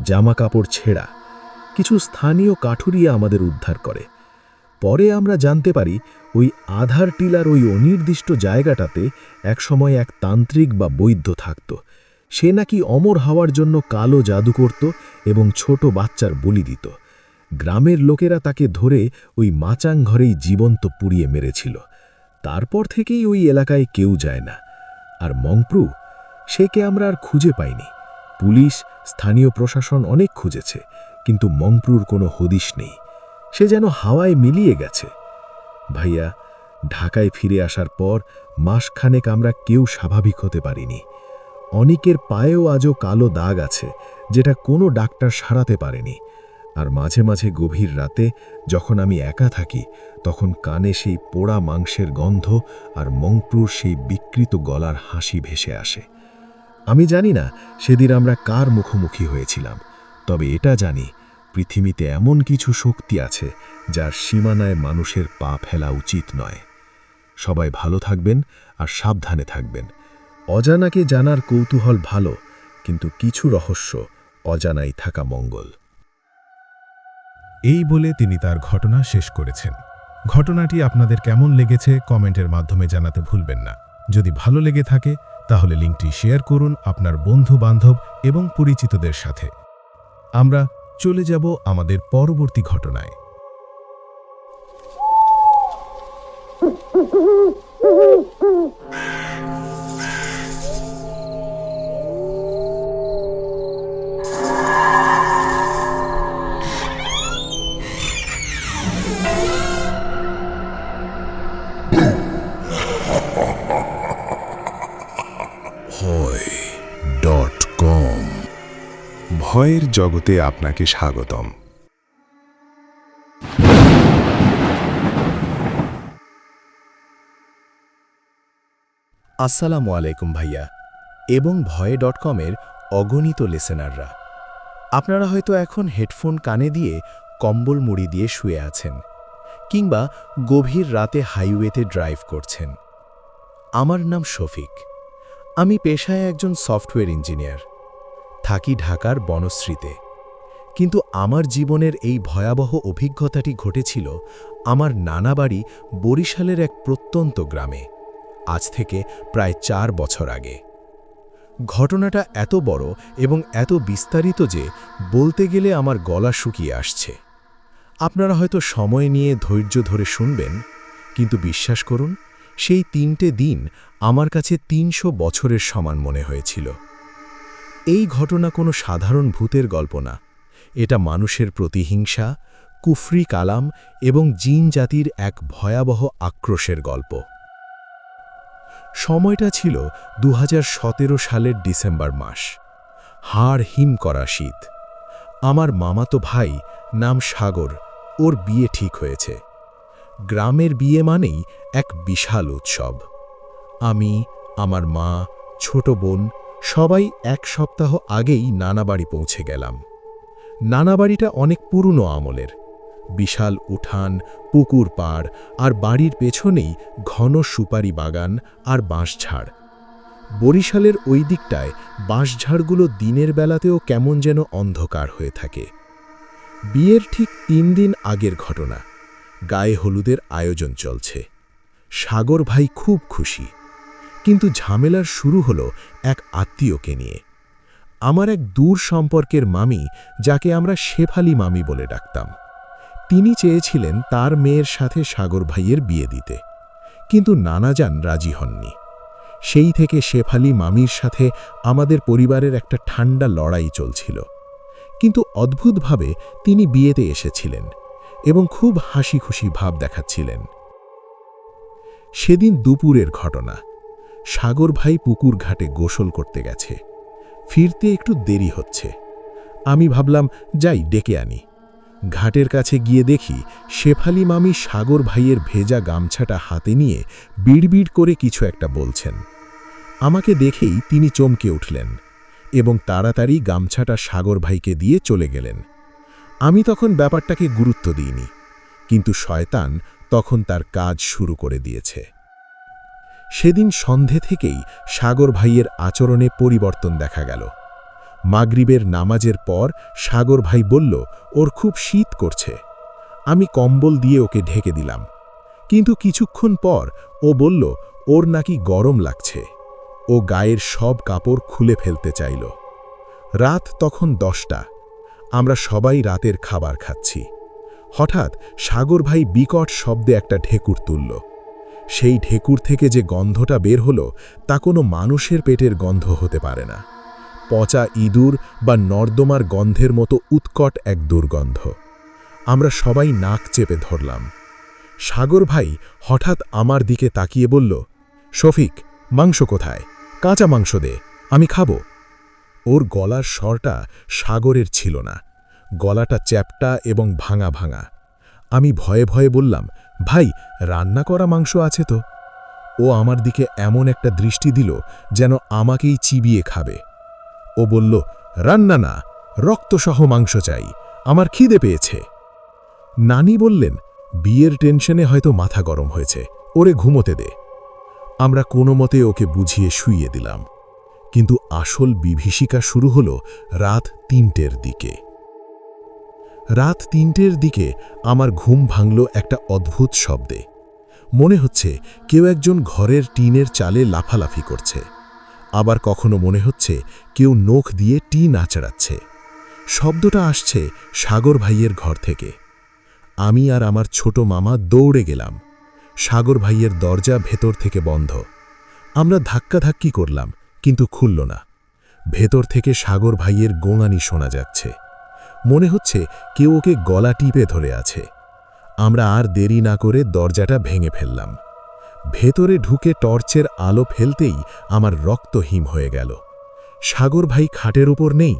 জামাকাপড় ছেঁড়া। কিছু স্থানীয় কাঠুরিয়া আমাদের উদ্ধার করে। পরে আমরা জানতে পারি ওই আধার টিলার ওই অনির্দিষ্ট জায়গাটাতে একসময় এক তান্ত্রিক বা বৈদ্য থাকত। সে নাকি অমর হওয়ার জন্য কালো জাদু করত এবং ছোট বাচ্চার বলি দিত। গ্রামের লোকেরা তাকে ধরে ওই মাচাং ঘরেই জীবন্ত পুড়িয়ে মেরেছিল। তারপর থেকেই ওই এলাকায় কেউ যায় না। আর মংপ্রু, সেকে আমরা আর খুঁজে পাইনি। পুলিশ, স্থানীয় প্রশাসন অনেক খুঁজেছে, কিন্তু মংপ্রুর কোনো হদিশ নেই। সে যেন হাওয়ায় মিলিয়ে গেছে। ভাইয়া, ঢাকায় ফিরে আসার পর মাসখানেক আমরা কেউ স্বাভাবিক হতে পারিনি। অনেকের পায়েও আজও কালো দাগ আছে, যেটা কোনো ডাক্তার সারাতে পারেনি। আর মাঝে মাঝে গভীর রাতে যখন আমি একা থাকি, তখন কানে সেই পোড়া মাংসের গন্ধ আর মংপ্রুর সেই বিকৃত গলার হাসি ভেসে আসে। আমি জানি না সেদিন আমরা কার মুখোমুখি হয়েছিলাম, তবে এটা জানি পৃথিবীতে এমন কিছু শক্তি আছে যার সীমানায় মানুষের পা ফেলা উচিত নয়। সবাই ভালো থাকবেন আর সাবধানে থাকবেন। অজানাকে জানার কৌতূহল ভালো, কিন্তু কিছু রহস্য অজানাই থাকা মঙ্গল। এই বলে তিনি তার ঘটনা শেষ করেছেন। ঘটনাটি আপনাদের কেমন লেগেছে কমেন্টের মাধ্যমে জানাতে ভুলবেন না। যদি ভালো লেগে থাকে তাহলে লিঙ্কটি শেয়ার করুন আপনার বন্ধু-বান্ধব এবং পরিচিতদের সাথে। আমরা চলে যাব আমাদের পরবর্তী ঘটনায়। ভয়.com ভয়ের জগতে আপনাকে স্বাগতম। আসসালামু আলাইকুম ভাইয়া এবং ভয়ে.com-এর অগণিত লিসেনাররা। আপনারা হয়তো এখন হেডফোন কানে দিয়ে কম্বল মুড়ি দিয়ে শুয়ে আছেন, কিংবা গভীর রাতে হাইওয়েতে ড্রাইভ করছেন। আমার নাম শফিক। আমি পেশায় একজন সফটওয়্যার ইঞ্জিনিয়ার। থাকি ঢাকার বনশ্রীতে। কিন্তু আমার জীবনের এই ভয়াবহ অভিজ্ঞতাটি ঘটেছিল আমার নানা বাড়ি বরিশালের এক প্রত্যন্ত গ্রামে, আজ থেকে প্রায় 4 বছর আগে। ঘটনাটা এত বড় এবং এত বিস্তারিত যে বলতে গেলে আমার গলা শুকিয়ে আসছে। আপনারা হয়তো সময় নিয়ে ধৈর্য ধরে শুনবেন, কিন্তু বিশ্বাস করুন, সেই 3টে দিন আমার কাছে 300 বছরের সমান মনে হয়েছিল। এই ঘটনা কোনো সাধারণ ভূতের গল্প না। এটা মানুষের প্রতিহিংসা, কুফরি কালাম এবং জিন জাতির এক ভয়াবহ আক্রোশের গল্প। সময়টা ছিল 2017 সালের ডিসেম্বর মাস। হাড় হিম করা শীত। আমার মামাতো ভাই, নাম সাগর, ওর বিয়ে ঠিক হয়েছে। গ্রামের বিয়ে মানেই এক বিশাল উৎসব। আমি, আমার মা, ছোট বোন সবাই 1 সপ্তাহ আগেই নানাবাড়ি পৌঁছে গেলাম। নানাবাড়িটা অনেক পুরনো আমলের। বিশাল উঠান, পুকুর পাড় আর বাড়ির পেছনেই ঘন সুপারি বাগান আর বাঁশঝাড়। বরিশালের ওই দিকটায় বাঁশঝাড়গুলো দিনের বেলাতেও কেমন যেন অন্ধকার হয়ে থাকে। বিয়ের ঠিক 3 দিন আগের ঘটনা। গায়ে হলুদের আয়োজন চলছে। সাগর ভাই খুব খুশি, কিন্তু ঝামেলার শুরু হলো এক আত্মীয়কে নিয়ে। আমার এক দূর সম্পর্কের মামি, যাকে আমরা শেফালি মামি বলে ডাকতাম। তিনি চেয়েছিলেন তার মেয়ের সাথে সাগর ভাইয়ের বিয়ে দিতে, কিন্তু নানাজান রাজি হননি। সেই থেকে শেফালি মামির সাথে আমাদের পরিবারের একটা ঠান্ডা লড়াই চলছিল। কিন্তু অদ্ভুতভাবে তিনি বিয়েতে এসেছিলেন এবং খুব হাসি খুশি ভাব দেখাচ্ছিলেন। সেদিন দুপুরের ঘটনা। সাগর ভাই পুকুর ঘাটে গোসল করতে গেছে। ফিরতে একটু দেরি হচ্ছে। আমি ভাবলাম যাই ডেকে আনি। ঘাটের কাছে গিয়ে দেখি শেফালি মামি সাগর ভাইয়ের ভেজা গামছাটা হাতে নিয়ে বিড়বিড় করে কিছু একটা বলছেন। আমাকে দেখেই তিনি চমকে উঠলেন এবং তাড়াতাড়ি গামছাটা সাগর ভাইকে দিয়ে চলে গেলেন। আমি তখন ব্যাপারটাকে গুরুত্ব দিইনি, কিন্তু শয়তান তখন তার কাজ শুরু করে দিয়েছে। সেদিন সন্ধে থেকেই সাগর ভাইয়ের আচরণে পরিবর্তন দেখা গেল। মাগরিবের নামাজের পর সাগর ভাই বলল ওর খুব শীত করছে। আমি কম্বল দিয়ে ওকে ঢেকে দিলাম, কিন্তু কিছুক্ষণ পর ও বলল ওর নাকি গরম লাগছে। ও গায়ের সব কাপড় খুলে ফেলতে চাইল। রাত তখন 10টা। আমরা সবাই রাতের খাবার খাচ্ছি। হঠাৎ সাগর ভাই বিকট শব্দে একটা ঢেকুর তুলল। সেই ঢেকুর থেকে যে গন্ধটা বের হলো তা কোনো মানুষের পেটের গন্ধ হতে পারে না। পচা ইঁদুর বা নর্দমার গন্ধের মতো উৎকট এক দুর্গন্ধ। আমরা সবাই নাক চেপে ধরলাম। সাগর ভাই হঠাৎ আমার দিকে তাকিয়ে বলল, শফিক, মাংস কোথায়? কাঁচা মাংস দে, আমি খাবো। ওর গলার স্বরটা সাগরের ছিল না, গলাটা চ্যাপ্টা এবং ভাঙা ভাঙা। আমি ভয়ে ভয়ে বললাম, ভাই, রান্না করা মাংস আছে তো? ও আমার দিকে এমন একটা দৃষ্টি দিল যেন আমাকেই চিবিয়ে খাবে। ও বলল, রান্না না, রক্তসহ মাংস চাই, আমার খিদে পেয়েছে। নানি বললেন, বিয়ের টেনশনে হয়তো মাথা গরম হয়েছে, ওরে ঘুমোতে দে। আমরা কোনো মতে ওকে বুঝিয়ে শুইয়ে দিলাম। কিন্তু আসল বিভীষিকা শুরু হলো রাত 3টের দিকে। রাত 3টের দিকে আমার ঘুম ভাঙল একটা অদ্ভুত শব্দে। মনে হচ্ছে কেউ একজন ঘরের টিনের চালে লাফালাফি করছে। আবার কখনো মনে হচ্ছে কেউ নখ দিয়ে টিন আঁচড়াচ্ছে। শব্দটা আসছে সাগর ভাইয়ের ঘর থেকে। আমি আর আমার ছোট মামা দৌড়ে গেলাম। সাগর ভাইয়ের দরজা ভেতর থেকে বন্ধ। আমরা ধাক্কাধাক্কি করলাম, কিন্তু খুলল না। ভেতর থেকে সাগর ভাইয়ের গোঙানি শোনা যাচ্ছে। মনে হচ্ছে কেউ ওকে গলা টিপে ধরে আছে। আমরা আর দেরি না করে দরজাটা ভেঙে ফেললাম। ভেতরে ঢুকে টর্চের আলো ফেলতেই আমার রক্ত হিম হয়ে গেল। সাগর ভাই খাটের উপর নেই,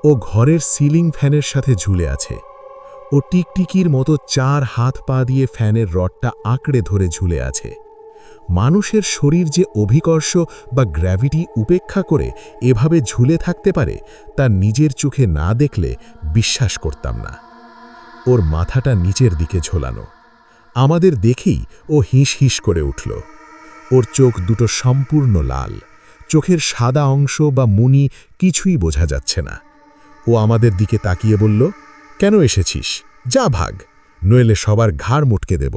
ও ঘরের সিলিং ফ্যানের সাথে ঝুলে আছে। ও টিকটিকির মতো 4 হাত পা দিয়ে ফ্যানের রডটা আঁকড়ে ধরে ঝুলে আছে। মানুষের শরীর যে অভিকর্ষ বা গ্র্যাভিটি উপেক্ষা করে এভাবে ঝুলে থাকতে পারে তা নিজের চোখে না দেখলে বিশ্বাস করতাম না। ওর মাথাটা নিচের দিকে ঝোলানো। আমাদের দেখেই ও হিস হিস করে উঠল। ওর চোখ দুটো সম্পূর্ণ লাল, চোখের সাদা অংশ বা মুনি কিছুই বোঝা যাচ্ছে না। ও আমাদের দিকে তাকিয়ে বলল, কেন এসেছিস? যা ভাগ, নইলে সবার ঘাড় মুটকে দেব।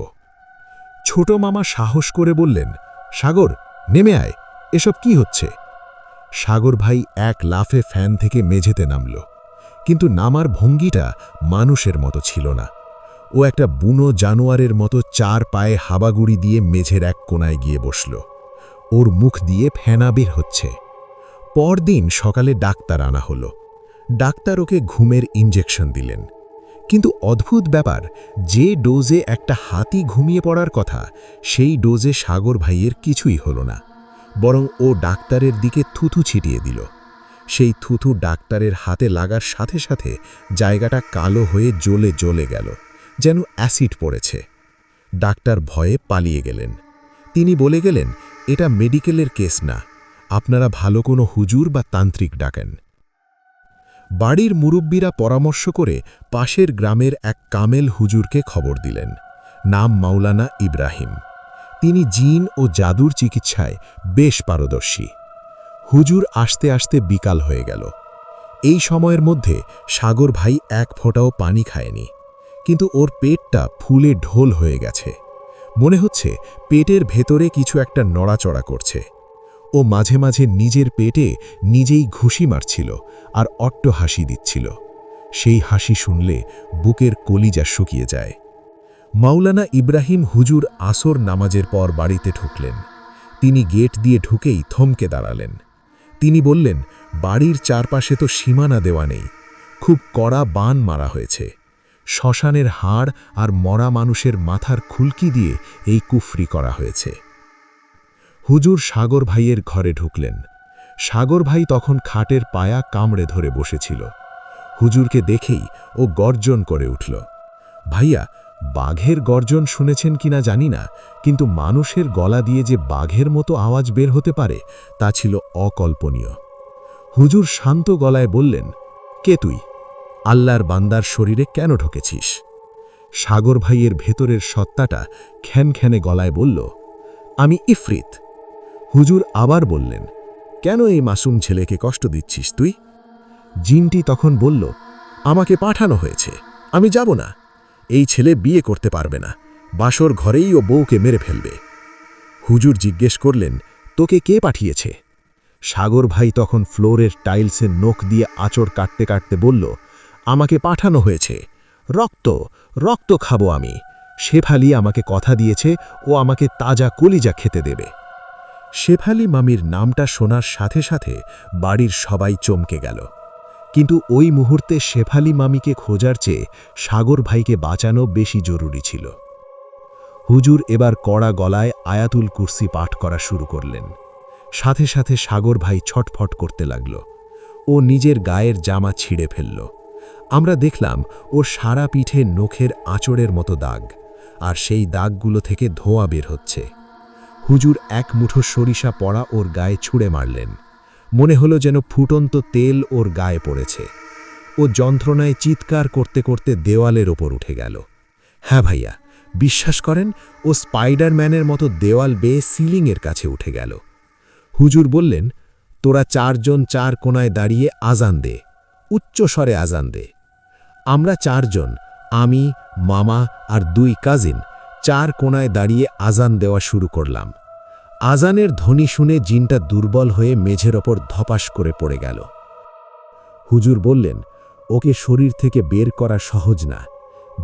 ছোট মামা সাহস করে বললেন, সাগর, নেমে আয়, এসব কি হচ্ছে? সাগর ভাই এক লাফে ফ্যান থেকে মেঝেতে নামল, কিন্তু নামার ভঙ্গিটা মানুষের মতো ছিল না। ও একটা বুনো জানোয়ারের মতো 4 পায়ে হাবাগুড়ি দিয়ে মেঝের এক কোনায় গিয়ে বসল। ওর মুখ দিয়ে ফেনা বের হচ্ছে। পরদিন সকালে ডাক্তার আনা হলো। ডাক্তার ওকে ঘুমের ইঞ্জেকশন দিলেন। কিন্তু অদ্ভুত ব্যাপার, যে ডোজে একটা হাতি ঘুমিয়ে পড়ার কথা, সেই ডোজে সাগর ভাইয়ের কিছুই হলো না, বরং ও ডাক্তারের দিকে থুথু ছিটিয়ে দিল। সেই থুথু ডাক্তারের হাতে লাগার সাথে সাথে জায়গাটা কালো হয়ে জ্বলে জ্বলে গেল, যেন অ্যাসিড পড়েছে। ডাক্তার ভয়ে পালিয়ে গেলেন। তিনি বলে গেলেন, এটা মেডিকেলের কেস না, আপনারা ভালো কোনো হুজুর বা তান্ত্রিক ডাকেন। বাড়ির মুরব্বীরা পরামর্শ করে পাশের গ্রামের এক কামেল হুজুরকে খবর দিলেন। নাম মাওলানা ইব্রাহিম। তিনি জিন ও জাদুর চিকিৎসায় বেশ পারদর্শী। হুজুর আসতে আসতে বিকাল হয়ে গেল। এই সময়ের মধ্যে সাগর ভাই এক ফোঁটাও পানি খায়নি, কিন্তু ওর পেটটা ফুলে ঢোল হয়ে গেছে। মনে হচ্ছে পেটের ভেতরে কিছু একটা নড়াচড়া করছে। ও মাঝে মাঝে নিজের পেটে নিজেই ঘুষি মারছিল আর অট্ট হাসি দিচ্ছিল। সেই হাসি শুনলে বুকের কলিজা শুকিয়ে যায়। মাওলানা ইব্রাহিম হুজুর আসর নামাজের পর বাড়িতে ঢুকলেন। তিনি গেট দিয়ে ঢুকেই থমকে দাঁড়ালেন। তিনি বললেন, বাড়ির চারপাশে তো সীমানা দেওয়া নেই, খুব কড়া বান মারা হয়েছে। শ্মশানের হাড় আর মরা মানুষের মাথার খুলকি দিয়ে এই কুফরি করা হয়েছে। হুজুর সাগর ভাইয়ের ঘরে ঢুকলেন। সাগর ভাই তখন খাটের পায়া কামড়ে ধরে বসেছিল। হুজুরকে দেখেই ও গর্জন করে উঠল। ভাইয়া, বাঘের গর্জন শুনেছেন কিনা জানি না, কিন্তু মানুষের গলা দিয়ে যে বাঘের মতো আওয়াজ বের হতে পারে তা ছিল অকল্পনীয়। হুজুর শান্ত গলায় বললেন, কে তুই? আল্লাহর বান্দার শরীরে কেন ঢুকেছিস? সাগর ভাইয়ের ভেতরের সত্তাটা খ্যানখ্যানে গলায় বলল, আমি ইফরিত। হুজুর আবার বললেন, কেন এই মাসুম ছেলেকে কষ্ট দিচ্ছিস তুই? জিনটি তখন বলল, আমাকে পাঠানো হয়েছে, আমি যাব না। এই ছেলে বিয়ে করতে পারবে না, বাসর ঘরেই ও বউকে মেরে ফেলবে। হুজুর জিজ্ঞেস করলেন, তোকে কে পাঠিয়েছে? সাগর ভাই তখন ফ্লোরের টাইলসের নখ দিয়ে আঁচড় কাটতে কাটতে বলল, আমাকে পাঠানো হয়েছে। রক্ত রক্ত খাবো আমি। শেফালি আমাকে কথা দিয়েছে ও আমাকে তাজা কলিজা খেতে দেবে। শেফালি মামির নামটা শোনার সাথে সাথে বাড়ির সবাই চমকে গেল। কিন্তু ওই মুহূর্তে শেফালি মামিকে খোঁজার চেয়ে সাগর ভাইকে বাঁচানো বেশি জরুরি ছিল। হুজুর এবার কড়া গলায় আয়াতুল কুরসি পাঠ করা শুরু করলেন। সাথে সাথে সাগর ভাই ছটফট করতে লাগল। ও নিজের গায়ের জামা ছিঁড়ে ফেলল। আমরা দেখলাম ওর সারা পিঠে নখের আঁচড়ের মতো দাগ, আর সেই দাগগুলো থেকে ধোঁয়া বের হচ্ছে। হুজুর এক মুঠো সরিষা পড়া ওর গায়ে ছুঁড়ে মারলেন। মনে হলো যেন ফুটন্ত তেল ওর গায়ে পড়েছে। ও যন্ত্রণায় চিৎকার করতে করতে দেওয়ালের ওপর উঠে গেল। হ্যাঁ ভাইয়া, বিশ্বাস করেন, ও স্পাইডারম্যানের মতো দেওয়াল বেয়ে সিলিংয়ের কাছে উঠে গেল। হুজুর বললেন, তোরা 4 জন 4 কোণায় দাঁড়িয়ে আজান দে, উচ্চস্বরে আজান দে। আমরা 4 জন, আমি, মামা আর 2 কাজিন 4 কোণায় দাঁড়িয়ে আজান দেওয়া শুরু করলাম। আজানের ধ্বনি শুনে জিনটা দুর্বল হয়ে মেঝের ওপর ধপাস করে পড়ে গেল। হুজুর বললেন, ওকে শরীর থেকে বের করা সহজ না।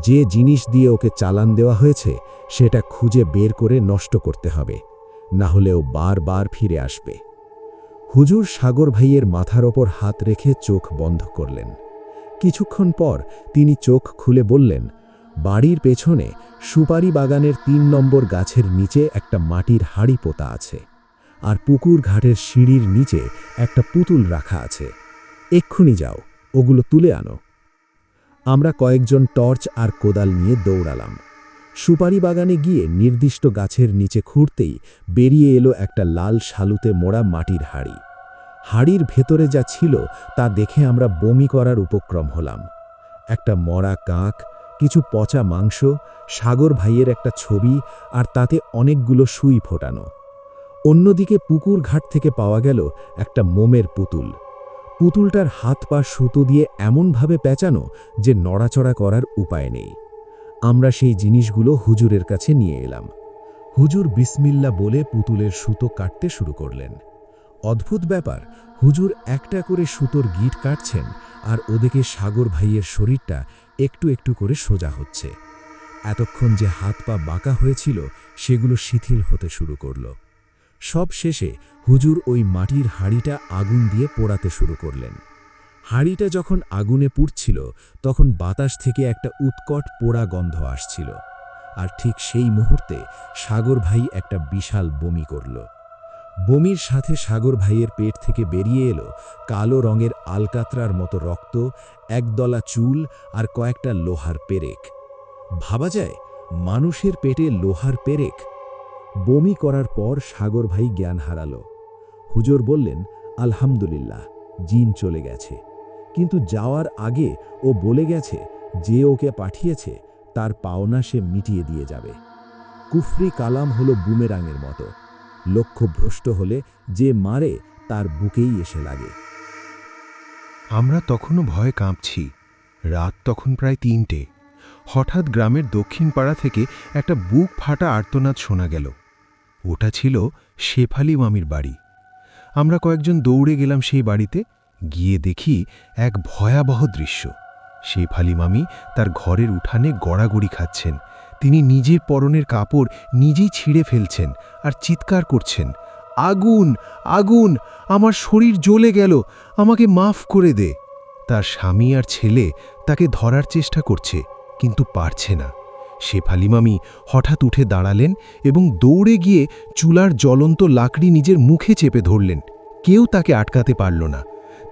যে জিনিস দিয়ে ওকে চালান দেওয়া হয়েছে সেটা খুঁজে বের করে নষ্ট করতে হবে, না হলে ও বারবার ফিরে আসবে। হুজুর সাগর ভাইয়ের মাথার ওপর হাত রেখে চোখ বন্ধ করলেন। কিছুক্ষণ পর তিনি চোখ খুলে বললেন, বাড়ির পেছনে সুপারি বাগানের 3 নম্বর গাছের নিচে একটা মাটির হাড়ি পোতা আছে, আর পুকুর ঘাটের সিঁড়ির নিচে একটা পুতুল রাখা আছে। এক্ষুনি যাও, ওগুলো তুলে আনো। আমরা কয়েকজন টর্চ আর কোদাল নিয়ে দৌড়ালাম। সুপারি বাগানে গিয়ে নির্দিষ্ট গাছের নিচে খুঁড়তেই বেরিয়ে এলো একটা লাল শালুতে মোড়া মাটির হাড়ি। হাড়ির ভেতরে যা ছিল তা দেখে আমরা বমি করার উপক্রম হলাম। একটা মরা কাক, কিছু পচা মাংস, সাগর ভাইয়ের একটা ছবি, আর তাতে অনেকগুলো সুই ফোটানো। অন্যদিকে পুকুর ঘাট থেকে পাওয়া গেল একটা মোমের পুতুল। পুতুলটার হাত পা সুতো দিয়ে এমনভাবে পেঁচানো যে নড়াচড়া করার উপায় নেই। আমরা সেই জিনিসগুলো হুজুরের কাছে নিয়ে এলাম। হুজুর বিসমিল্লা বলে পুতুলের সুতো কাটতে শুরু করলেন। অদ্ভুত ব্যাপার, হুজুর একটা করে সুতোর গিট কাটছেন, আর ওদিকে সাগর ভাইয়ের শরীরটা একটু একটু করে সোজা হচ্ছে। এতক্ষণ যে হাত পা বাঁকা হয়েছিল সেগুলো শিথিল হতে শুরু করল। সব শেষে হুজুর ওই মাটির হাড়িটা আগুন দিয়ে পোড়াতে শুরু করলেন। হাড়িটা যখন আগুনে পুড়ছিল তখন বাতাস থেকে একটা উৎকট পোড়া গন্ধ আসছিল, আর ঠিক সেই মুহূর্তে সাগর ভাই একটা বিশাল বমি করল। বমির সাথে সাগর ভাইয়ের পেট থেকে বেরিয়ে এলো কালো রঙের আলকাতরার মতো রক্ত, একদলা চুল আর কয়েকটা লোহার পেরেক। ভাবা যায়, মানুষের পেটে লোহার পেরেক! বমি করার পর সাগর ভাই জ্ঞান হারালো। হুজুর বললেন, আলহামদুলিল্লাহ, জিন চলে গেছে। কিন্তু যাওয়ার আগে ও বলে গেছে যে ওকে পাঠিয়েছে তার পাওনা সে মিটিয়ে দিয়ে যাবে। কুফরি কালাম হলো বুমেরাঙের মতো, লক্ষ্যভ্রষ্ট হলে যে মারে তার বুকেই এসে লাগে। আমরা তখনও ভয়ে কাঁপছি। রাত তখন প্রায় 3টে। হঠাৎ গ্রামের দক্ষিণ পাড়া থেকে একটা বুক ফাটা আর্তনাদ শোনা গেল। ওটা ছিল শেফালি মামির বাড়ি। আমরা কয়েকজন দৌড়ে গেলাম সেই বাড়িতে। গিয়ে দেখি এক ভয়াবহ দৃশ্য। শেফালি মামি তার ঘরের উঠানে গড়াগড়ি খাচ্ছেন। তিনি নিজের পরনের কাপড় নিজেই ছিঁড়ে ফেলছেন আর চিৎকার করছেন, আগুন আগুন, আমার শরীর জ্বলে গেল, আমাকে মাফ করে দে। তার স্বামী আর ছেলে তাকে ধরার চেষ্টা করছে, কিন্তু পারছে না। শেফালি মামি হঠাৎ উঠে দাঁড়ালেন এবং দৌড়ে গিয়ে চুলার জ্বলন্ত লাকড়ি নিজের মুখে চেপে ধরলেন। কেউ তাকে আটকাতে পারল না।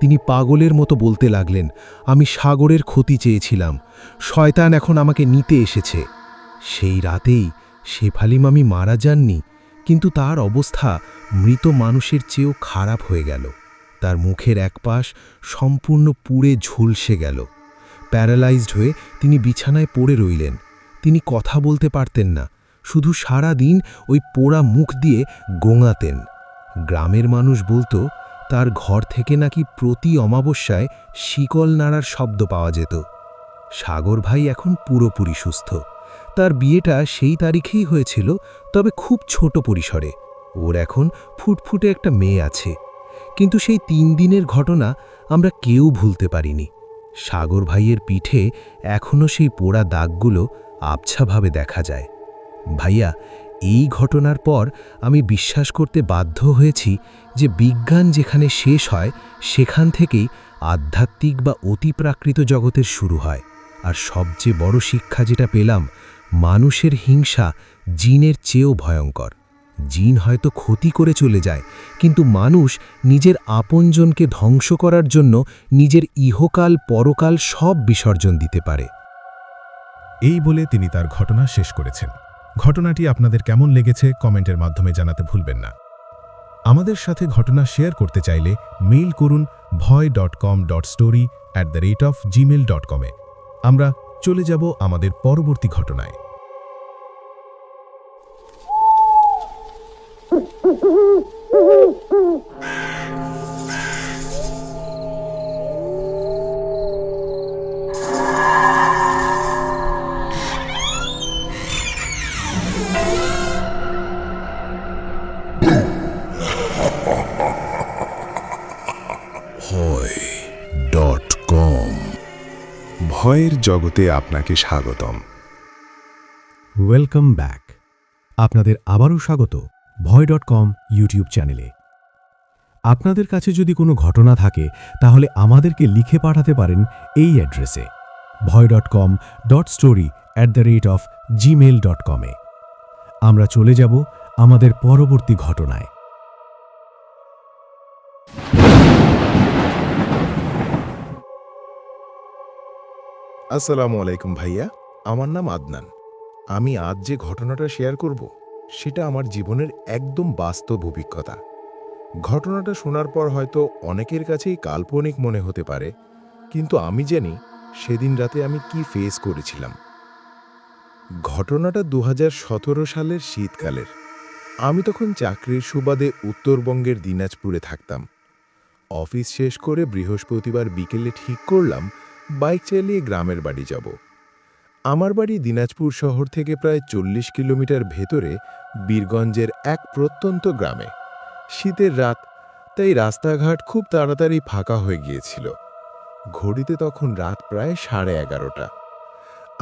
তিনি পাগলের মতো বলতে লাগলেন, আমি সাগরের ক্ষতি চেয়েছিলাম, শয়তান এখন আমাকে নিতে এসেছে। সেই রাতেই শেফালি মামি মারা যাননি, কিন্তু তার অবস্থা মৃত মানুষের চেয়েও খারাপ হয়ে গেল। তার মুখের এক পাশ সম্পূর্ণ পুড়ে ঝলসে গেল। প্যারালাইজড হয়ে তিনি বিছানায় পড়ে রইলেন। তিনি কথা বলতে পারতেন না, শুধু সারা দিন ওই পোড়া মুখ দিয়ে গোঙাতেন। গ্রামের মানুষ বলতো, তার ঘর থেকে নাকি প্রতি অমাবস্যায় শিকল নাড়ার শব্দ পাওয়া যেত। সাগর ভাই এখন পুরোপুরি সুস্থ। তার বিয়েটা সেই তারিখেই হয়েছিল, তবে খুব ছোট পরিসরে। ওর এখন ফুটফুটে একটা মেয়ে আছে। কিন্তু সেই 3 দিনের ঘটনা আমরা কেউ ভুলতে পারিনি। সাগর ভাইয়ের পিঠে এখনও সেই পোড়া দাগগুলো আবছাভাবে দেখা যায়। ভাইয়া, এই ঘটনার পর আমি বিশ্বাস করতে বাধ্য হয়েছি যে বিজ্ঞান যেখানে শেষ হয় সেখান থেকেই আধ্যাত্মিক বা অতিপ্রাকৃত জগতের শুরু হয়। আর সবচেয়ে বড় শিক্ষা যেটা পেলাম, মানুষের হিংসা জিনের চেয়েও ভয়ঙ্কর। জিন হয়তো ক্ষতি করে চলে যায়, কিন্তু মানুষ নিজের আপনজনকে ধ্বংস করার জন্য নিজের ইহকাল পরকাল সব বিসর্জন দিতে পারে। এই বলে তিনি তার ঘটনা শেষ করেছেন। ঘটনাটি আপনাদের কেমন লেগেছে কমেন্টের মাধ্যমে জানাতে ভুলবেন না। আমাদের সাথে ঘটনা শেয়ার করতে চাইলে মেইল করুন bhoy.com.story@gmail.com এ। আমরা চলে যাব আমাদের পরবর্তী ঘটনায়। ভয়ের জগতে আপনাকে স্বাগতম। Welcome back. আপনাদের আবারও স্বাগত ভয়.com ইউটিউব চ্যানেলে। আপনাদের কাছে যদি কোনো ঘটনা থাকে তাহলে আমাদেরকে লিখে পাঠাতে পারেন এই অ্যাড্রেসে bhoy.com.story@gmail.com এ। আমরা চলে যাব আমাদের পরবর্তী ঘটনায়। আসসালামু আলাইকুম ভাইয়া, আমার নাম আদনান। আমি আজ যে ঘটনাটা শেয়ার করব সেটা আমার জীবনের একদম বাস্তব অভিজ্ঞতা। ঘটনাটা শোনার পর হয়তো অনেকের কাছেই কাল্পনিক মনে হতে পারে, কিন্তু আমি জানি সেদিন রাতে আমি কি ফেস করেছিলাম। ঘটনাটা 2017 সালের শীতকালের। আমি তখন চাকরির সুবাদে উত্তরবঙ্গের দিনাজপুরে থাকতাম। অফিস শেষ করে বৃহস্পতিবার বিকেলে ঠিক করলাম বাইক চালিয়ে গ্রামের বাড়ি যাব। আমার বাড়ি দিনাজপুর শহর থেকে প্রায় 40 কিলোমিটার ভেতরে বীরগঞ্জের এক প্রত্যন্ত গ্রামে। শীতের রাত, তাই রাস্তাঘাট খুব তাড়াতাড়ি ফাঁকা হয়ে গিয়েছিল। ঘড়িতে তখন রাত প্রায় 11:30।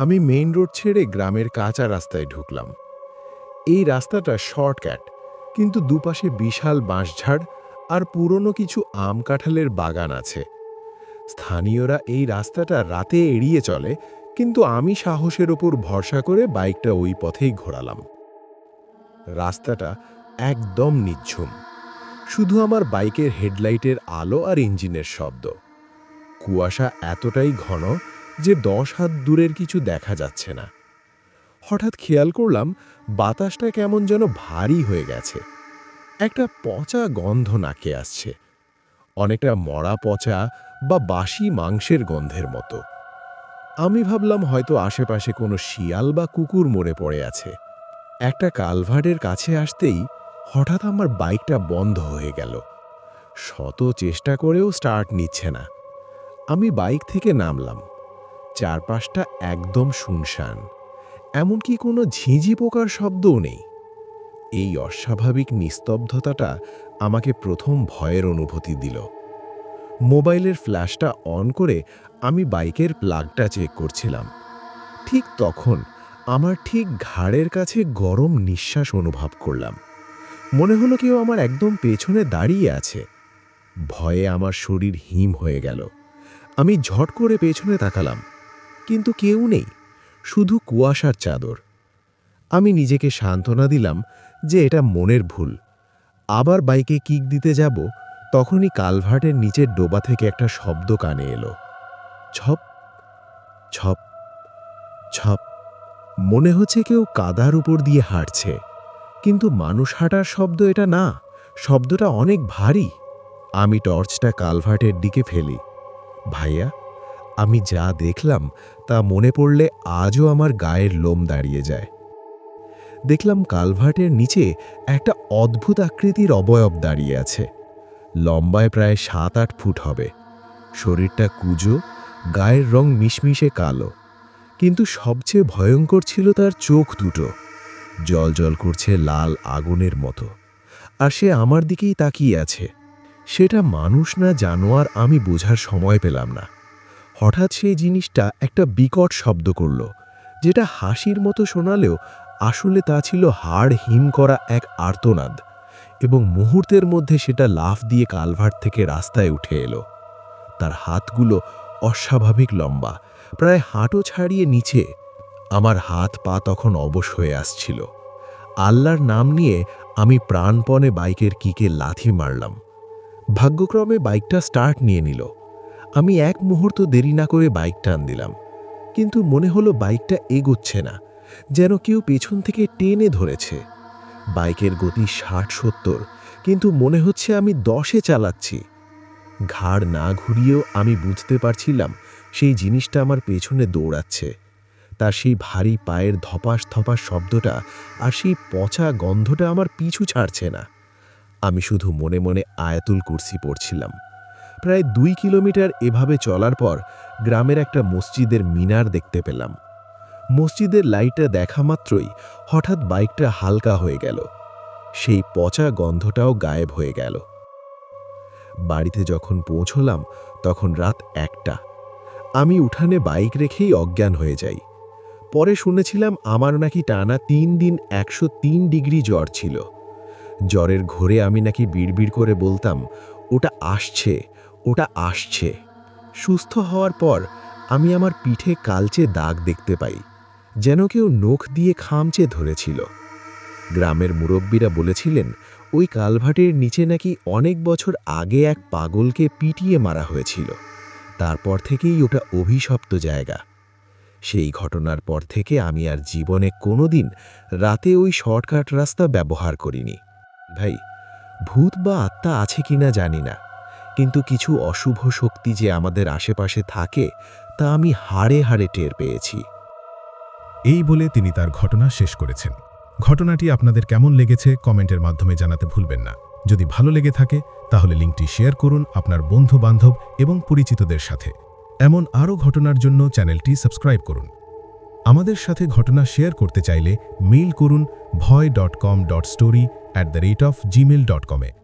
আমি মেইন রোড ছেড়ে গ্রামের কাঁচা রাস্তায় ঢুকলাম। এই রাস্তাটা শর্টকাট, কিন্তু দুপাশে বিশাল বাঁশঝাড় আর পুরনো কিছু আম কাঁঠালের বাগান আছে। স্থানীয়রা এই রাস্তাটা রাতে এড়িয়ে চলে, কিন্তু আমি সাহসের ওপর ভরসা করে বাইকটা ওই পথেই ঘোরালাম। রাস্তাটা একদম নিঝুম, শুধু আমার বাইকের হেডলাইটের আলো আর ইঞ্জিনের শব্দ। কুয়াশা এতটাই ঘন যে 10 হাত দূরের কিছু দেখা যাচ্ছে না। হঠাৎ খেয়াল করলাম বাতাসটা কেমন যেন ভারী হয়ে গেছে। একটা পচা গন্ধ নাকে আসছে, অনেকটা মরা পচা বা বাসি মাংসের গন্ধের মতো। আমি ভাবলাম হয়তো আশেপাশে কোনো শিয়াল বা কুকুর মরে পড়ে আছে। একটা কালভার্টের কাছে আসতেই হঠাৎ আমার বাইকটা বন্ধ হয়ে গেল। শত চেষ্টা করেও স্টার্ট নিচ্ছে না। আমি বাইক থেকে নামলাম। চারপাশটা একদম শুনশান, এমনকি কোনো ঝিঁঝি পোকার শব্দও নেই। এই অস্বাভাবিক নিস্তব্ধতাটা আমাকে প্রথম ভয়ের অনুভূতি দিল। মোবাইলের ফ্ল্যাশটা অন করে আমি বাইকের প্লাগটা চেক করছিলাম। ঠিক তখন আমার ঠিক ঘাড়ের কাছে গরম নিঃশ্বাস অনুভব করলাম। মনে হলো কেউ আমার একদম পেছনে দাঁড়িয়ে আছে। ভয়ে আমার শরীর হিম হয়ে গেল। আমি ঝট করে পেছনে তাকালাম, কিন্তু কেউ নেই, শুধু কুয়াশার চাদর। আমি নিজেকে সান্ত্বনা দিলাম যে এটা মনের ভুল। আবার বাইকে কিক দিতে যাব, তখনই কালভার্টের নিচের ডোবা থেকে একটা শব্দ কানে এলো। ছপ ছপ ছপ। মনে হচ্ছে কেউ কাদার উপর দিয়ে হাঁটছে, কিন্তু মানুষ হাঁটার শব্দ এটা না। শব্দটা অনেক ভারী। আমি টর্চটা কালভার্টের দিকে ফেলি। ভাইয়া, আমি যা দেখলাম তা মনে পড়লে আজও আমার গায়ের লোম দাঁড়িয়ে যায়। দেখলাম কালভার্টের নিচে একটা অদ্ভুত আকৃতির অবয়ব দাঁড়িয়ে আছে। লম্বায় প্রায় 7-8 ফুট হবে। শরীরটা কুঁজো, গায়ের রং মিশমিশে কালো। কিন্তু সবচেয়ে ভয়ঙ্কর ছিল তার চোখ দুটো, জ্বলজ্বল করছে লাল আগুনের মতো। আর সে আমার দিকেই তাকিয়ে আছে। সেটা মানুষ না জানোয়ার আমি বোঝার সময় পেলাম না। হঠাৎ সেই জিনিসটা একটা বিকট শব্দ করল, যেটা হাসির মতো শোনালেও আসলে তা ছিল হাড় হিম করা এক আর্তনাদ, এবং মুহূর্তের মধ্যে সেটা লাফ দিয়ে কালভার্ট থেকে রাস্তায় উঠে এলো। তার হাতগুলো অস্বাভাবিক লম্বা, প্রায় হাঁটু ছাড়িয়ে নিচে। আমার হাত পা তখন অবশ হয়ে আসছিল। আল্লাহর নাম নিয়ে আমি প্রাণপণে বাইকের কিকে লাথি মারলাম। ভাগ্যক্রমে বাইকটা স্টার্ট নিয়ে নিল। আমি এক মুহূর্ত দেরি না করে বাইক টান দিলাম, কিন্তু মনে হলো বাইকটা এগোচ্ছে না, যেন কেউ পেছন থেকে টেনে ধরেছে। বাইকের গতি 60-70, কিন্তু মনে হচ্ছে আমি 10-এ চালাচ্ছি। ঘাড় না ঘুরিয়েও আমি বুঝতে পারছিলাম সেই জিনিসটা আমার পেছনে দৌড়াচ্ছে। তার সেই ভারী পায়ের ধপাস ধপাস শব্দটা আর সেই পচা গন্ধটা আমার পিছু ছাড়ছে না। আমি শুধু মনে মনে আয়াতুল কুরসি পড়ছিলাম। প্রায় 2 কিলোমিটার এভাবে চলার পর গ্রামের একটা মসজিদের মিনার দেখতে পেলাম। মসজিদের লাইটটা দেখা মাত্রই হঠাৎ বাইকটা হালকা হয়ে গেল। সেই পচা গন্ধটাও গায়েব হয়ে গেল। বাড়িতে যখন পৌঁছলাম তখন রাত 1টা। আমি উঠানে বাইক রেখেই অজ্ঞান হয়ে যাই। পরে শুনেছিলাম আমার নাকি টানা 3 দিন 103 ডিগ্রি জ্বর ছিল। জ্বরের ঘোরে আমি নাকি বিড়বিড় করে বলতাম, ওটা আসছে, ওটা আসছে। সুস্থ হওয়ার পর আমি আমার পিঠে কালচে দাগ দেখতে পাই, যেন কেউ নখ দিয়ে খামচে ধরেছিল। গ্রামের মুরব্বীরা বলেছিলেন ওই কালভার্টের নিচে নাকি অনেক বছর আগে এক পাগলকে পিটিয়ে মারা হয়েছিল। তারপর থেকেই ওটা অভিশপ্ত জায়গা। সেই ঘটনার পর থেকে আমি আর জীবনে কোনোদিন রাতে ওই শর্টকাট রাস্তা ব্যবহার করিনি। ভাই, ভূত বা আত্মা আছে কিনা জানি না, কিন্তু কিছু অশুভ শক্তি যে আমাদের আশেপাশে থাকে তা আমি হাড়ে হাড়ে টের পেয়েছি। এই বলে তিনি তার ঘটনা শেষ করেছেন। ঘটনাটি আপনাদের কেমন লেগেছে কমেন্টের মাধ্যমে জানাতে ভুলবেন না। যদি ভালো লেগে থাকে তাহলে লিঙ্কটি শেয়ার করুন আপনার বন্ধু-বান্ধব এবং পরিচিতদের সাথে। এমন আরও ঘটনার জন্য চ্যানেলটি সাবস্ক্রাইব করুন। আমাদের সাথে ঘটনা শেয়ার করতে চাইলে মেইল করুন bhoy.com.story@gmail.com-এ।